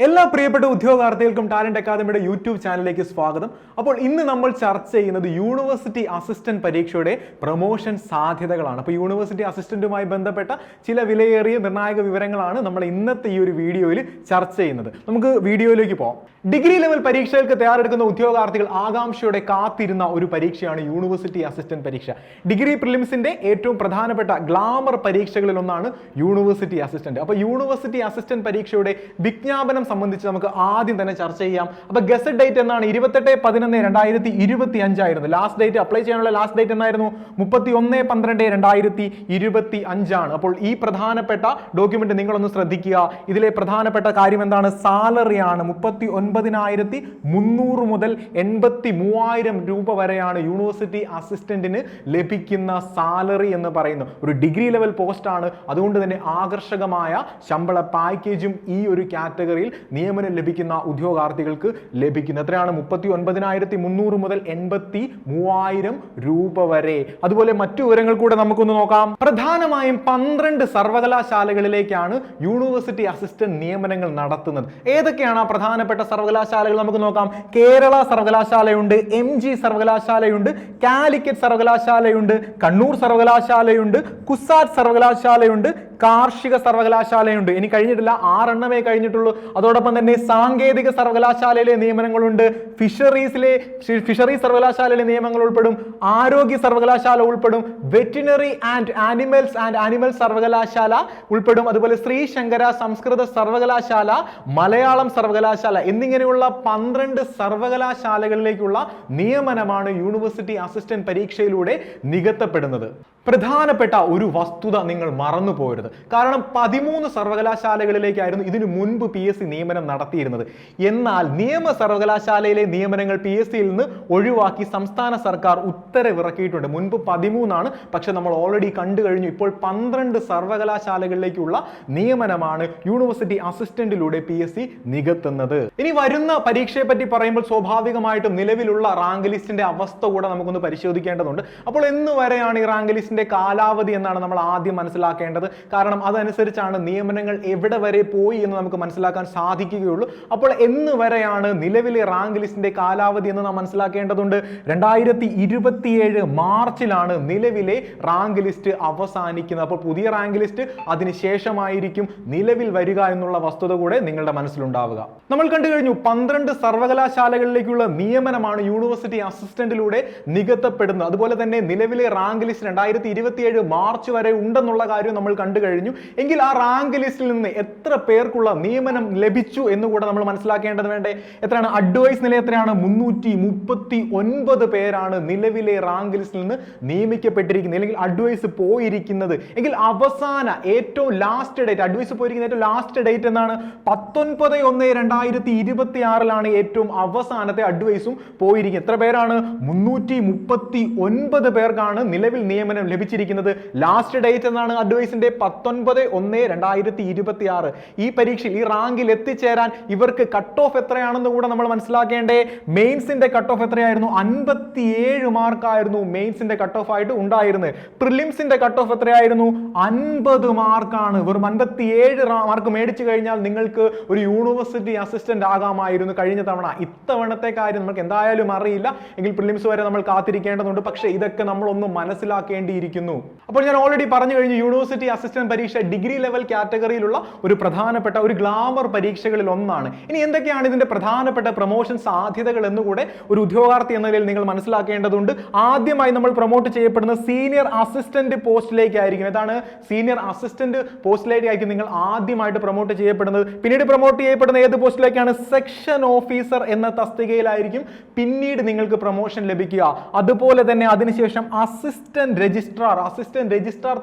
എല്ലാ പ്രിയപ്പെട്ട ഉദ്യോഗാർത്ഥികൾക്കും ടാലന്റ് അക്കാദമിയുടെ യൂട്യൂബ് ചാനലിലേക്ക് സ്വാഗതം. അപ്പോൾ ഇന്ന് നമ്മൾ ചർച്ച ചെയ്യുന്നത് യൂണിവേഴ്സിറ്റി അസിസ്റ്റന്റ് പരീക്ഷയുടെ പ്രൊമോഷൻ സാധ്യതകളാണ്. അപ്പോൾ യൂണിവേഴ്സിറ്റി അസിസ്റ്റന്റുമായി ബന്ധപ്പെട്ട ചില വിലയേറിയ നിർണായക വിവരങ്ങളാണ് നമ്മൾ ഇന്നത്തെ ഈ ഒരു വീഡിയോയിൽ ചർച്ച ചെയ്യുന്നത്. നമുക്ക് വീഡിയോയിലേക്ക് പോകാം. ഡിഗ്രി ലെവൽ പരീക്ഷകൾക്ക് തയ്യാറെടുക്കുന്ന ഉദ്യോഗാർത്ഥികൾ ആകാംക്ഷയോടെ കാത്തിരുന്ന ഒരു പരീക്ഷയാണ് യൂണിവേഴ്സിറ്റി അസിസ്റ്റന്റ് പരീക്ഷ. ഡിഗ്രി പ്രിലിംസിന്റെ ഏറ്റവും പ്രധാനപ്പെട്ട ഗ്ലാമർ പരീക്ഷകളിൽ ഒന്നാണ് യൂണിവേഴ്സിറ്റി അസിസ്റ്റന്റ്. അപ്പോൾ യൂണിവേഴ്സിറ്റി അസിസ്റ്റന്റ് പരീക്ഷയുടെ വിജ്ഞാപനം സംബന്ധിച്ച് നമുക്ക് ആദ്യം തന്നെ ചർച്ച ചെയ്യാം. അപ്പൊ ഗസറ്റ് ഡേറ്റ് എന്നാണ് 28/11/2025 ആയിരുന്നു. ലാസ്റ്റ് ഡേറ്റ് അപ്ലൈ ചെയ്യാനുള്ള ലാസ്റ്റ് ഡേറ്റ് എന്നായിരുന്നു 31/12/2025 ആണ്. അപ്പോൾ ഈ പ്രധാനപ്പെട്ട ഡോക്യുമെന്റ് നിങ്ങളൊന്ന് ശ്രദ്ധിക്കുക. ഇതിലെ പ്രധാനപ്പെട്ട കാര്യം എന്താണ്? സാലറി ആണ്. 39,300 മുതൽ 83,000 രൂപ വരെയാണ് യൂണിവേഴ്സിറ്റി അസിസ്റ്റന്റിന് ലഭിക്കുന്ന സാലറി എന്ന് പറയുന്നു. ഒരു ഡിഗ്രി ലെവൽ പോസ്റ്റ് ആണ്. അതുകൊണ്ട് തന്നെ ആകർഷകമായ ശമ്പള പാക്കേജും ഈ ഒരു കാറ്റഗറിയിൽ നിയമനം ലഭിക്കുന്ന ഉദ്യോഗാർത്ഥികൾക്ക് ലഭിക്കുന്നത്. എത്രയാണ്? 39,300 മുതൽ 83,000 രൂപ വരെ. അതുപോലെ മറ്റു വിവരങ്ങൾ കൂടെ നമുക്കൊന്ന് നോക്കാം. പ്രധാനമായും 12 സർവകലാശാലകളിലേക്കാണ് യൂണിവേഴ്സിറ്റി അസിസ്റ്റന്റ് നിയമനങ്ങൾ നടത്തുന്നത്. ഏതൊക്കെയാണ് ആ പ്രധാനപ്പെട്ട സർവകലാശാലകൾ? നമുക്ക് നോക്കാം. കേരള സർവകലാശാലയുണ്ട്, MG സർവകലാശാലയുണ്ട്, കാലിക്കറ്റ് സർവകലാശാലയുണ്ട്, കണ്ണൂർ സർവകലാശാലയുണ്ട്, കുസാറ്റ് സർവകലാശാലയുണ്ട്, കാർഷിക സർവകലാശാലയുണ്ട്. ഇനി കഴിഞ്ഞിട്ടില്ല, 6 എണ്ണമേ കഴിഞ്ഞിട്ടുള്ളൂ. അതോടൊപ്പം തന്നെ സാങ്കേതിക സർവകലാശാലയിലെ നിയമനങ്ങളുണ്ട്, ഫിഷറീസ് സർവകലാശാലയിലെ നിയമനങ്ങൾ ഉൾപ്പെടും, ആരോഗ്യ സർവകലാശാല ഉൾപ്പെടും, വെറ്റിനറി ആൻഡ് ആനിമൽ സർവകലാശാല ഉൾപ്പെടും, അതുപോലെ ശ്രീശങ്കര സംസ്കൃത സർവകലാശാല, മലയാളം സർവകലാശാല എന്നിങ്ങനെയുള്ള 12 സർവകലാശാലകളിലേക്കുള്ള നിയമനമാണ് യൂണിവേഴ്സിറ്റി അസിസ്റ്റന്റ് പരീക്ഷയിലൂടെ നികത്തപ്പെടുന്നത്. പ്രധാനപ്പെട്ട ഒരു വസ്തുത നിങ്ങൾ മറന്നു പോകരുത്. കാരണം 13 സർവകലാശാലകളിലേക്കായിരുന്നു ഇതിനു മുൻപ് PSC നിയമനം നടത്തിയിരുന്നത്. എന്നാൽ നിയമ സർവകലാശാലയിലെ നിയമനങ്ങൾ PSCയിൽ നിന്ന് ഒഴിവാക്കി സംസ്ഥാന സർക്കാർ ഉത്തരവിറക്കിയിട്ടുണ്ട്. മുൻപ് 13 ആണ്, പക്ഷെ നമ്മൾ ഓൾറെഡി കണ്ടു കഴിഞ്ഞു. ഇപ്പോൾ 12 സർവകലാശാലകളിലേക്കുള്ള നിയമനമാണ് യൂണിവേഴ്സിറ്റി അസിസ്റ്റന്റിലൂടെ PSC നികത്തുന്നത്. ഇനി വരുന്ന പരീക്ഷയെ പറ്റി പറയുമ്പോൾ സ്വാഭാവികമായിട്ടും നിലവിലുള്ള റാങ്ക് ലിസ്റ്റിന്റെ അവസ്ഥ കൂടെ നമുക്കൊന്ന് പരിശോധിക്കേണ്ടതുണ്ട്. അപ്പോൾ എന്ന് വരെയാണ് ഈ റാങ്ക് ലിസ്റ്റിന്റെ കാലാവധി എന്നാണ് നമ്മൾ ആദ്യം മനസ്സിലാക്കേണ്ടത്. കാരണം അതനുസരിച്ചാണ് നിയമനങ്ങൾ എവിടെ വരെ പോയി എന്ന് നമുക്ക് മനസ്സിലാക്കാൻ സാധിക്കുകയുള്ളൂ. അപ്പോൾ എന്ന് വരെയാണ് നിലവിലെ റാങ്ക് ലിസ്റ്റിന്റെ കാലാവധി എന്ന് നാം മനസ്സിലാക്കേണ്ടതുണ്ട്. 2027 മാർച്ചിലാണ് നിലവിലെ റാങ്ക് ലിസ്റ്റ് അവസാനിക്കുന്നത്. അപ്പോൾ പുതിയ റാങ്ക് ലിസ്റ്റ് അതിനുശേഷമായിരിക്കും നിലവിൽ വരിക എന്നുള്ള വസ്തുത കൂടെ നിങ്ങളുടെ മനസ്സിലുണ്ടാവുക. നമ്മൾ കണ്ടു കഴിഞ്ഞു 12 സർവകലാശാലകളിലേക്കുള്ള നിയമനമാണ് യൂണിവേഴ്സിറ്റി അസിസ്റ്റന്റിലൂടെ നികത്തപ്പെടുന്നത്. അതുപോലെ തന്നെ നിലവിലെ റാങ്ക് ലിസ്റ്റ് 2027 മാർച്ച് വരെ ഉണ്ടെന്നുള്ള കാര്യം നമ്മൾ കണ്ടു കഴിഞ്ഞു. എങ്കിൽ ആ റാങ്ക് ലിസ്റ്റിൽ നിന്ന് എത്ര പേർക്കുള്ള നിയമനം ലഭിച്ചു എന്നുകൂടെ നമ്മൾ മനസ്സിലാക്കേണ്ടത് വേണ്ടേ? എത്രയാണ്? അഡ്വൈസ് നില എത്രയാണ്? 339 പേരാണ് നിലവിലെ റാങ്ക് ലിസ്റ്റിൽ നിന്ന് നിയമിക്കപ്പെട്ടിരിക്കുന്നത്, അല്ലെങ്കിൽ അഡ്വൈസ് പോയിരിക്കുന്നത്. എങ്കിൽ അവസാന ഏറ്റവും ലാസ്റ്റ് ഡേറ്റ്, അഡ്വൈസ് പോയിരിക്കുന്ന ഏറ്റവും ലാസ്റ്റ് ഡേറ്റ് എന്നാണ്? 19/1/2026 ഏറ്റവും അവസാനത്തെ അഡ്വൈസും പോയിരിക്കുന്നത്. എത്ര പേരാണ്? 339 പേർക്കാണ് നിലവിൽ നിയമനം ലഭിച്ചിരിക്കുന്നത്. ലാസ്റ്റ് ഡേറ്റ് എന്നാണ് അഡ്വൈസിന്റെ? 19/1/2026. ഈ പരീക്ഷയിൽ ഈ റാങ്കിൽ എത്തിച്ചേരാൻ ഇവർക്ക് കട്ട് ഓഫ് എത്രയാണെന്ന് കൂടെ നമ്മൾ മനസ്സിലാക്കേണ്ടേ. മെയിൻസിന്റെ കട്ട് ഓഫ് എത്രയായിരുന്നു? 57 മാർക്കായിരുന്നു മെയിൻസിന്റെ കട്ട് ഓഫ് ആയിട്ട് ഉണ്ടായിരുന്നത്. പ്രിലിംസിന്റെ കട്ട് ഓഫ് എത്രയായിരുന്നു? 50 മാർക്കാണ്. വെറും 57 മാർക്ക് മേടിച്ചു കഴിഞ്ഞാൽ നിങ്ങൾക്ക് ഒരു യൂണിവേഴ്സിറ്റി അസിസ്റ്റന്റ് ആകാമായിരുന്നു കഴിഞ്ഞ തവണ. ഇത്തവണത്തെ കാര്യം നമുക്ക് എന്തായാലും അറിയില്ല. എങ്കിൽ പ്രിലിംസ് വരെ നമ്മൾ കാത്തിരിക്കേണ്ടതുണ്ട്. പക്ഷേ ഇതൊക്കെ നമ്മളൊന്ന് മനസ്സിലാക്കേണ്ടിയിരിക്കുന്നു. അപ്പോൾ ഞാൻ ഓൾറെഡി പറഞ്ഞു കഴിഞ്ഞു, യൂണിവേഴ്സിറ്റി അസിസ്റ്റന്റ് പരീക്ഷ ഡിഗ്രി ലെവൽ കാറ്റഗറിയിലുള്ള ഒരു പ്രധാനപ്പെട്ട ഒരു ഗ്ലാമർ പരീക്ഷകളിൽ ഒന്നാണ്. ഇനി എന്തൊക്കെയാണ് ഇതിന്റെ പ്രധാനപ്പെട്ട പ്രൊമോഷൻ സാധ്യതകൾ എന്നുകൂടെ ഒരു ഉദ്യോഗാർത്ഥി എന്ന നിലയിൽ നിങ്ങൾ മനസ്സിലാക്കേണ്ടതുണ്ട്. ആദ്യമായി നമ്മൾ പ്രൊമോട്ട് ചെയ്യപ്പെടുന്ന സീനിയർ അസിസ്റ്റന്റ് പോസ്റ്റിലേക്കായിരിക്കും. ഏതാണ്? സീനിയർ അസിസ്റ്റന്റ് പോസ്റ്റിലേക്കായിരിക്കും നിങ്ങൾ ആദ്യമായിട്ട് പ്രൊമോട്ട് ചെയ്യപ്പെടുന്നത്. പിന്നീട് പ്രൊമോട്ട് ചെയ്യപ്പെടുന്ന ഏത് പോസ്റ്റിലേക്കാണ്? സെക്ഷൻ ഓഫീസർ എന്ന തസ്തികയിലായിരിക്കും പിന്നീട് നിങ്ങൾക്ക് പ്രൊമോഷൻ ലഭിക്കുക. അതുപോലെ തന്നെ അതിനുശേഷം അസിസ്റ്റന്റ് രജിസ്ട്രാർ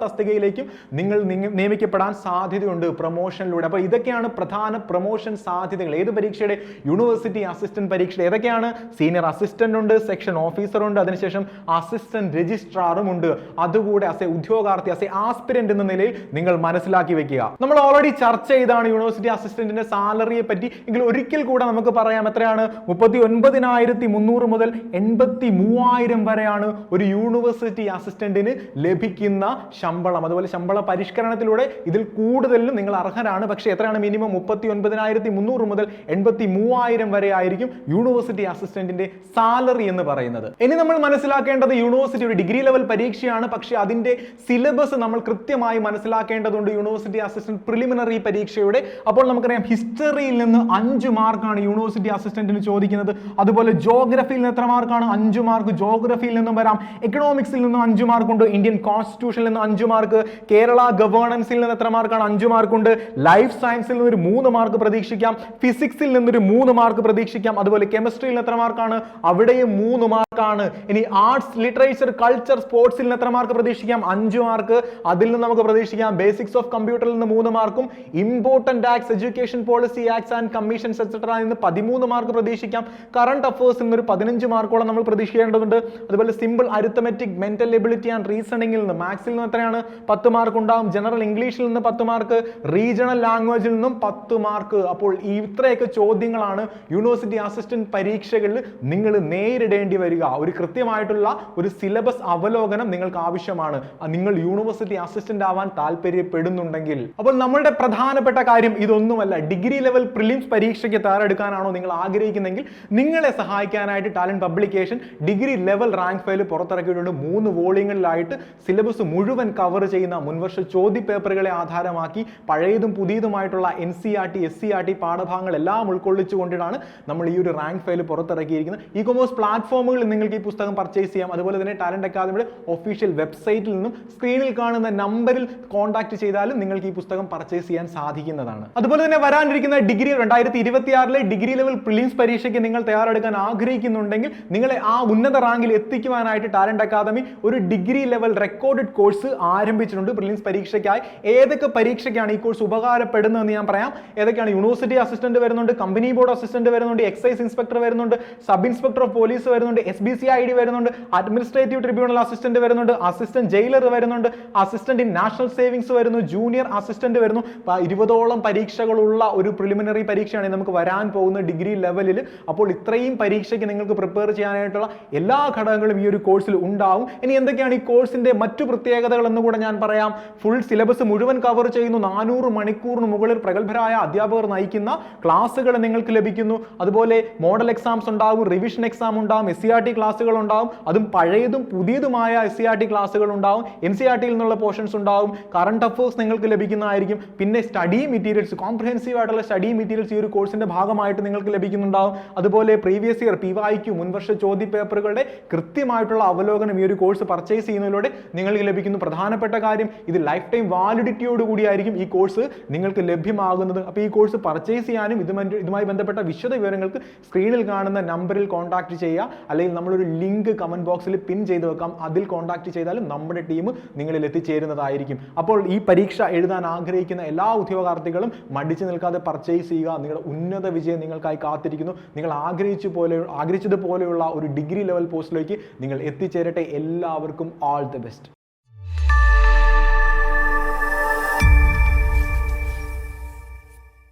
തസ്തികയിലേക്കും നിങ്ങൾ നിയമിക്കപ്പെടാൻ സാധ്യതയുണ്ട് പ്രൊമോഷനിലൂടെ. അപ്പോൾ ഇതൊക്കെയാണ് പ്രധാന പ്രൊമോഷൻ സാധ്യതകൾ. ഏത് പരീക്ഷയുടെ? യൂണിവേഴ്സിറ്റി അസിസ്റ്റന്റ് പരീക്ഷയുടെ. ഏതൊക്കെയാണ്? സീനിയർ അസിസ്റ്റന്റ് ഉണ്ട്, സെക്ഷൻ ഓഫീസർ ഉണ്ട്, അതിനുശേഷം അസിസ്റ്റന്റ് രജിസ്ട്രാറും ഉണ്ട്. അതുകൂടെ ഉദ്യോഗാർത്ഥി ആസ്പിരന്റ് എന്ന നിലയിൽ നിങ്ങൾ മനസ്സിലാക്കി വെക്കുക. നമ്മൾ ഓൾറെഡി ചർച്ച ചെയ്താണ് യൂണിവേഴ്സിറ്റി അസിസ്റ്റന്റിന്റെ സാലറിയെ പറ്റി. എങ്കിൽ ഒരിക്കൽ കൂടെ നമുക്ക് പറയാം. എത്രയാണ്? 39,300 മുതൽ 83,000 വരെയാണ് ഒരു യൂണിവേഴ്സിറ്റി അസിസ്റ്റന്റിന് അസിസ്റ്റന്റിന് ലഭിക്കുന്ന ശമ്പളം, അതുപോലെ ശമ്പള പരിഷ്കരണത്തിലൂടെ ഇതിൽ കൂടുതലും നിങ്ങൾ അർഹരാണ്. പക്ഷേ എത്രയാണ് മിനിമം? 39,300 മുതൽ 83,000 വരെ ആയിരിക്കും യൂണിവേഴ്സിറ്റി അസിസ്റ്റന്റിന്റെ സാലറി എന്ന് പറയുന്നത്. ഇനി നമ്മൾ മനസ്സിലാക്കേണ്ടത് യൂണിവേഴ്സിറ്റി ഒരു ഡിഗ്രി ലെവൽ പരീക്ഷയാണ്, പക്ഷേ അതിന്റെ സിലബസ് നമ്മൾ കൃത്യമായി മനസ്സിലാക്കേണ്ടതുണ്ട്. യൂണിവേഴ്സിറ്റി അസിസ്റ്റന്റ് പ്രിലിമിനറി പരീക്ഷയുടെ അപ്പോൾ നമുക്കറിയാം ഹിസ്റ്ററിയിൽ നിന്ന് 5 മാർക്കാണ് യൂണിവേഴ്സിറ്റി അസിസ്റ്റന്റിന് ചോദിക്കുന്നത്. അതുപോലെ ജോഗ്രഫിയിൽ നിന്ന് എത്ര മാർക്കാണ്? 5 മാർക്ക് ജോഗ്രഫിയിൽ നിന്നും വരാം. എക്കണോമിക്സിൽ നിന്ന് 5 മാർക്കുണ്ട്. ഇന്ത്യൻ കോൺസ്റ്റിറ്റ്യൂഷനിൽ നിന്ന് 5 മാർക്ക്. കേരള ഗവേണൻസിൽ നിന്ന് എത്ര മാർക്കാണ്? 5 മാർക്കുണ്ട്. ലൈഫ് സയൻസിൽ നിന്ന് ഒരു 3 മാർക്ക് പ്രതീക്ഷിക്കാം. ഫിസിക്സിൽ നിന്നൊരു 3 മാർക്ക് പ്രതീക്ഷിക്കാം. അതുപോലെ കെമിസ്ട്രിയിൽ എത്ര മാർക്കാണ്? അവിടെയും 3 മാർക്കാണ്. ഇനി ആർട്സ്, ലിറ്ററേച്ചർ, കൾച്ചർ, സ്പോർട്സിൽ നിന്ന് എത്ര മാർക്ക് പ്രതീക്ഷിക്കാം? 5 മാർക്ക്. അതിൽ നിന്ന് നമുക്ക് പ്രതീക്ഷിക്കാം ബേസിക്സ് ഓഫ് കമ്പ്യൂട്ടറിൽ നിന്ന് 3 മാർക്കും important acts, education policy acts and commissions etcetera നിന്ന് 13 മാർക്ക് പ്രതീക്ഷിക്കാം. കറന്റ് അഫയേഴ്സിൽ നിന്ന് ഒരു 15 മാർക്കോളം നമ്മൾ പ്രതീക്ഷിക്കേണ്ടതുണ്ട്. അതുപോലെ simple arithmetic, mental ability and റീസണിംഗിൽ നിന്ന്, മാത്സിൽ നിന്ന് എത്രയാണ്? 10 മാർക്ക് ഉണ്ടാകും. ജനറൽ ഇംഗ്ലീഷിൽ നിന്ന് 10 മാർക്ക്, റീജിയണൽ ലാംഗ്വേജിൽ നിന്നും 10 മാർക്ക്. അപ്പോൾ ഇത്രയൊക്കെ ചോദ്യങ്ങളാണ് യൂണിവേഴ്സിറ്റി അസിസ്റ്റന്റ് പരീക്ഷകളിൽ നിങ്ങൾ നേരിടേണ്ടി വരിക. ഒരു കൃത്യമായിട്ടുള്ള ഒരു സിലബസ് അവലോകനം നിങ്ങൾക്ക് ആവശ്യമാണ് നിങ്ങൾ യൂണിവേഴ്സിറ്റി അസിസ്റ്റന്റ് ആവാൻ താല്പര്യപ്പെടുന്നുണ്ടെങ്കിൽ. അപ്പോൾ നമ്മളുടെ പ്രധാനപ്പെട്ട കാര്യം ഇതൊന്നുമല്ല. ഡിഗ്രി ലെവൽ പ്രിലിംസ് പരീക്ഷയ്ക്ക് തയ്യാറെടുക്കാനാണോ നിങ്ങൾ ആഗ്രഹിക്കുന്നെങ്കിൽ നിങ്ങളെ സഹായിക്കാനായിട്ട് talent publication degree level rank file പുറത്തിറക്കിയിട്ടുണ്ട്. 3 വോളിയങ്ങളിലായിട്ട് സിലബസ് മുഴുവൻ കവർ ചെയ്യുന്ന മുൻവർഷ ചോദ്യ പേപ്പറുകളെ ആധാരമാക്കി പഴയതും പുതിയതുമായിട്ടുള്ള NCERT, SCERT പാഠഭാഗങ്ങൾ എല്ലാം ഉൾക്കൊള്ളിച്ചുകൊണ്ടാണ് നമ്മൾ ഈ ഒരു റാങ്ക് ഫയൽ പുറത്തിറക്കിയിരിക്കുന്നത്. ഇ കൊമേഴ്സ് പ്ലാറ്റ്ഫോമുകളിൽ നിങ്ങൾക്ക് ഈ പുസ്തകം പർച്ചേസ് ചെയ്യാം. അതുപോലെ തന്നെ ടാലന്റ് അക്കാദമിയുടെ ഒഫീഷ്യൽ വെബ്സൈറ്റിൽ നിന്നും സ്ക്രീനിൽ കാണുന്ന നമ്പറിൽ കോൺടാക്ട് ചെയ്താലും നിങ്ങൾക്ക് ഈ പുസ്തകം പർച്ചേസ് ചെയ്യാൻ സാധിക്കുന്നതാണ്. അതുപോലെ തന്നെ വരാനിരിക്കുന്ന 2026 ഡിഗ്രി ലെവൽ പ്രിലിംസ് പരീക്ഷയ്ക്ക് നിങ്ങൾ തയ്യാറെടുക്കാൻ ആഗ്രഹിക്കുന്നുണ്ടെങ്കിൽ നിങ്ങളെ ആ ഉന്നത റാങ്കിൽ എത്തിക്കുവാനായിട്ട് ടാലന്റ് അക്കാദമി ഒരു ഡിഗ്രി ലെവൽ റെക്കോർഡഡ് കോഴ്സ് ആരംഭിച്ചിട്ടുണ്ട്. പ്രിലിംസ് പരീക്ഷയ്ക്കായി ഏതൊക്കെ പരീക്ഷയ്ക്കാണ് ഈ കോഴ്സ് ഉപകാരപ്പെടുന്നതെന്ന് ഞാൻ പറയാം. ഏതൊക്കെയാണ്? യൂണിവേഴ്സിറ്റി അസിസ്റ്റന്റ് വരുന്നുണ്ട്, കമ്പനി ബോർഡ് അസിസ്റ്റന്റ് വരുന്നുണ്ട്, എക്സൈസ് ഇൻസ്പെക്ടർ വരുന്നുണ്ട്, സബ് ഇൻസ്പെക്ടർ ഓഫ് പോലീസ് വരുന്നുണ്ട്, SBCID വരുന്നുണ്ട്, അഡ്മിനിസ്ട്രേറ്റീവ് ട്രിബ്യൂണൽ അസിസ്റ്റന്റ് വരുന്നുണ്ട്, അസിസ്റ്റന്റ് ജയിലർ വരുന്നുണ്ട്, അസിസ്റ്റന്റ് ഇൻ നാഷണൽ സേവിങ്സ് വരുന്നു, ജൂനിയർ അസിസ്റ്റന്റ് വരുന്നു. 20ഓളം പരീക്ഷകളുള്ള ഒരു പ്രിലിമിനറി പരീക്ഷയാണ് നമുക്ക് വരാൻ പോകുന്ന ഡിഗ്രി ലെവലിൽ. അപ്പോൾ ഇത്രയും പരീക്ഷയ്ക്ക് നിങ്ങൾക്ക് പ്രിപ്പയർ ചെയ്യാനായിട്ടുള്ള എല്ലാ ഘടകങ്ങളും ഈ ഒരു കോഴ്സിൽ ഉണ്ടാവും. ഇനി എന്തൊക്കെയാണ് ഈ കോഴ്സിന്റെ മറ്റു പ്രത്യേകതകൾ എന്ന് കൂടെ ഞാൻ പറയാം. ഫുൾ സിലബസ് മുഴുവൻ കവർ ചെയ്യുന്നു. 400 മണിക്കൂറിന് മുകളിൽ പ്രഗത്ഭരായ അധ്യാപകർ നയിക്കുന്ന ക്ലാസ്സുകൾ നിങ്ങൾക്ക് ലഭിക്കുന്നു. അതുപോലെ മോഡൽ എക്സാംസ് ഉണ്ടാകും, റിവിഷൻ എക്സാം ഉണ്ടാകും, SCERT ക്ലാസ്സുകൾ ഉണ്ടാകും. അതും പഴയതും പുതിയതുമായ SCERT ക്ലാസ്സുകൾ ഉണ്ടാകും. NCERTയിൽ നിന്നുള്ള പോർഷൻസ് ഉണ്ടാകും. കറന്റ് അഫയേഴ്സ് നിങ്ങൾക്ക് ലഭിക്കുന്നതായിരിക്കും. പിന്നെ സ്റ്റഡി മെറ്റീരിയൽസ്, കോംപ്രിഹെൻസീവ് ആയിട്ടുള്ള സ്റ്റഡി മെറ്റീരിയൽസ് ഈ ഒരു കോഴ്സിന്റെ ഭാഗമായിട്ട് നിങ്ങൾക്ക് ലഭിക്കുന്നുണ്ടാകും. അതുപോലെ പ്രീവിയസ് ഇയർ PYQ മുൻവർഷ ചോദ്യ പേപ്പറുകളുടെ കൃത്യമായിട്ടുള്ള അവലോകനം ഈ ഒരു കോഴ്സ് പർച്ചേസ് ചെയ്യുന്നതിലൂടെ നിങ്ങൾക്ക് ലഭിക്കുന്നു. പ്രധാനപ്പെട്ട കാര്യം, ഇത് ലൈഫ് ടൈം വാലിഡിറ്റിയോട് കൂടിയായിരിക്കും ഈ കോഴ്സ് നിങ്ങൾക്ക് ലഭ്യമാകുന്നത്. അപ്പോൾ ഈ കോഴ്സ് പർച്ചേസ് ചെയ്യാനും ഇതുമായി ബന്ധപ്പെട്ട വിശദ വിവരങ്ങൾക്ക് സ്ക്രീനിൽ കാണുന്ന നമ്പറിൽ കോൺടാക്ട് ചെയ്യുക. അല്ലെങ്കിൽ നമ്മളൊരു ലിങ്ക് കമന്റ് ബോക്സിൽ പിൻ ചെയ്ത് വെക്കാം. അതിൽ കോൺടാക്ട് ചെയ്താലും നമ്മുടെ ടീം നിങ്ങളിൽ എത്തിച്ചേരുന്നതായിരിക്കും. അപ്പോൾ ഈ പരീക്ഷ എഴുതാൻ ആഗ്രഹിക്കുന്ന എല്ലാ ഉദ്യോഗാർത്ഥികളും മടിച്ചു നിൽക്കാതെ പർച്ചേസ് ചെയ്യുക. നിങ്ങളുടെ ഉന്നത വിജയം നിങ്ങൾക്കായി കാത്തിരിക്കുന്നു. നിങ്ങൾ ആഗ്രഹിച്ചതുപോലെയുള്ള ഒരു ഡിഗ്രി ലെവൽ പോസ്റ്റിലേക്ക് നിങ്ങൾ എത്തിച്ചേരട്ടെ. എല്ലാവർക്കും ഓൾ ദി ബെസ്റ്റ്.